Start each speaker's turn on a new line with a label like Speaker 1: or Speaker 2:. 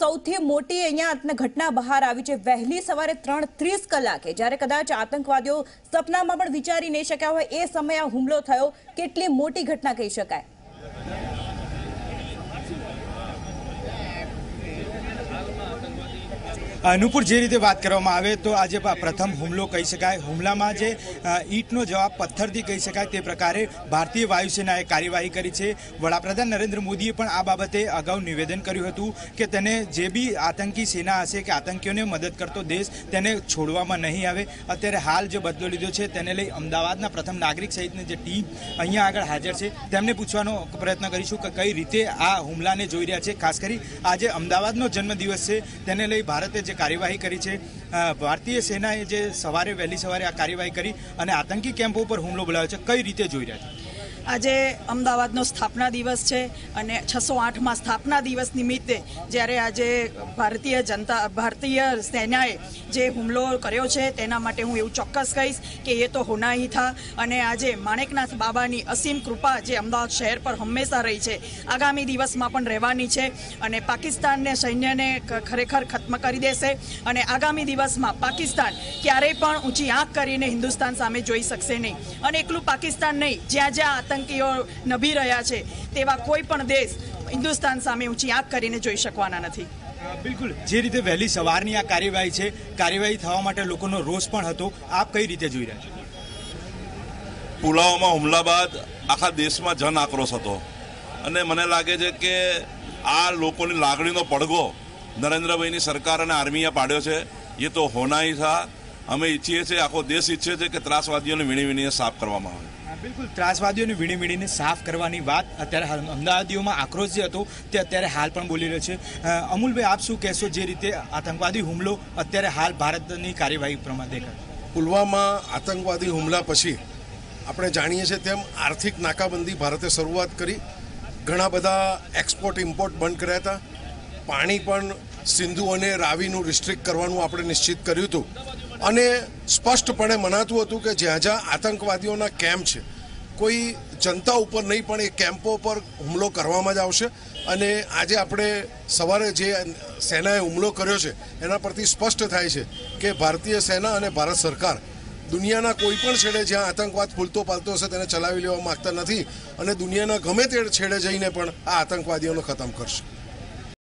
Speaker 1: સૌથી મોટી અહીંયા ઘટના બહાર આવી છે વહેલી સવારે 3:30 કલાકે, જ્યારે કદાચ આતંકવાદીઓ સપનામાં પણ વિચારી નહીં શક્યા હોય એ સમયે આ હુમલો થયો। કેટલી મોટી ઘટના કહી શકાય।
Speaker 2: અનુપુર જે રીતે વાત કરવામાં આવે તો આજે પ્રથમ હુમલો કહી શકાય। હુમલામાં જે ઈંટનો જવાબ પથ્થરથી કહી શકાય તે પ્રકારે ભારતીય વાયુસેનાએ કાર્યવાહી કરી છે। વડાપ્રધાન નરેન્દ્ર મોદીએ પણ આ બાબતે અગાઉ નિવેદન કર્યું હતું કે તેને જે બી આતંકી સેના હશે કે આતંકીઓને મદદ કરતો દેશ તેને છોડવામાં નહીં આવે। અત્યારે હાલ જે બદલો લીધો છે તેને લઈ અમદાવાદના પ્રથમ નાગરિક સહિતની જે ટીમ અહીંયા આગળ હાજર છે તેમને પૂછવાનો પ્રયત્ન કરીશું કે કઈ રીતે આ હુમલાને જોઈ રહ્યા છે। ખાસ કરી આજે અમદાવાદનો જન્મદિવસ છે તેને લઈ ભારતે જે કાર્યવાહી કરી છે, ભારતીય સેનાએ જે વહેલી સવારે આ કાર્યવાહી કરી અને આતંકી કેમ્પો પર હુમલો બોલાવ્યો છે, કઈ રીતે જોઈ રહ્યા છે?
Speaker 3: આજે અમદાવાદનો સ્થાપના દિવસ છે અને 608માં સ્થાપના દિવસ નિમિત્તે જ્યારે આજે ભારતીય સેનાએ જે હુમલો કર્યો છે તેના માટે હું એવું ચોક્કસ કહીશ કે એ તો હોના હી થા। અને આજે માણેકનાથ બાબાની અસીમ કૃપા જે અમદાવાદ શહેર પર હંમેશા રહી છે, આગામી દિવસમાં પણ રહેવાની છે અને પાકિસ્તાનને સૈન્યને ખરેખર ખત્મ કરી દેશે અને આગામી દિવસમાં પાકિસ્તાન ક્યારેય પણ ઊંચી આંખ કરીને હિન્દુસ્તાન સામે જોઈ શકશે નહીં। અને એકલું પાકિસ્તાન નહીં, જ્યાં જ્યાં આતંકીઓ નભી રહ્યા છે તેવા કોઈ પણ દેશ હિન્દુસ્તાન સામે ઊંચી આંખ કરીને જોઈ શકવાના નથી।
Speaker 2: બિલકુલ, જે રીતે વહેલી સવારની આ કાર્યવાહી છે, કાર્યવાહી થવા માટે લોકોનો રોષ પણ હતો, આપ કઈ રીતે જોઈ રહ્યા છો?
Speaker 4: પુલવામા હુમલા બાદ આખા દેશમાં જન આક્રોશ હતો અને મને લાગે છે કે આ લોકોની લાગણીનો પડઘો નરેન્દ્રભાઈની સરકાર અને આર્મીએ પાડ્યો છે। એ તો હોના હી થા। અમે ઈચ્છીએ છીએ, આખો દેશ ઈચ્છે છે કે ત્રાસવાદીઓને વીણીને સાફ કરવામાં આવે।
Speaker 2: બિલકુલ, ત્રાસવાદીઓને વીણીને સાફ કરવાની વાત અત્યારે અમદાવાદીઓમાં આક્રોશ જે હતો તે અત્યારે હાલ પણ બોલી રહ્યો છે। અમૂલભાઈ, આપ શું કહેશો જે રીતે આતંકવાદી હુમલો અત્યારે હાલ ભારતની કાર્યવાહી પ્રમાણે દેખાય?
Speaker 5: પુલવામા આતંકવાદી હુમલા પછી આપણે જાણીએ છીએ તેમ આર્થિક નાકાબંધી ભારતે શરૂઆત કરી, ઘણા બધા એક્સપોર્ટ ઇમ્પોર્ટ બંધ કર્યા હતા, પાણી પણ સિંધુ અને રાવીનું રિસ્ટ્રિક્ટ કરવાનું આપણે નિશ્ચિત કર્યું હતું અને સ્પષ્ટપણે મનાતું હતું કે જ્યાં જ્યાં આતંકવાદીઓના કેમ્પ છે કોઈ જનતા ઉપર નહીં પણ એ કેમ્પો પર હુમલો કરવામાં જ આવશે। અને આજે આપણે સવારે જે સેનાએ હુમલો કર્યો છે એના પરથી સ્પષ્ટ થાય છે કે ભારતીય સેના અને ભારત સરકાર દુનિયાના કોઈ પણ છેડે જ્યાં આતંકવાદ ફૂલતો પાલતો હશે તેને ચલાવી લેવા માગતા નથી અને દુનિયાના ગમે તે છેડે જઈને પણ આ આતંકવાદીઓને ખતમ કરશે।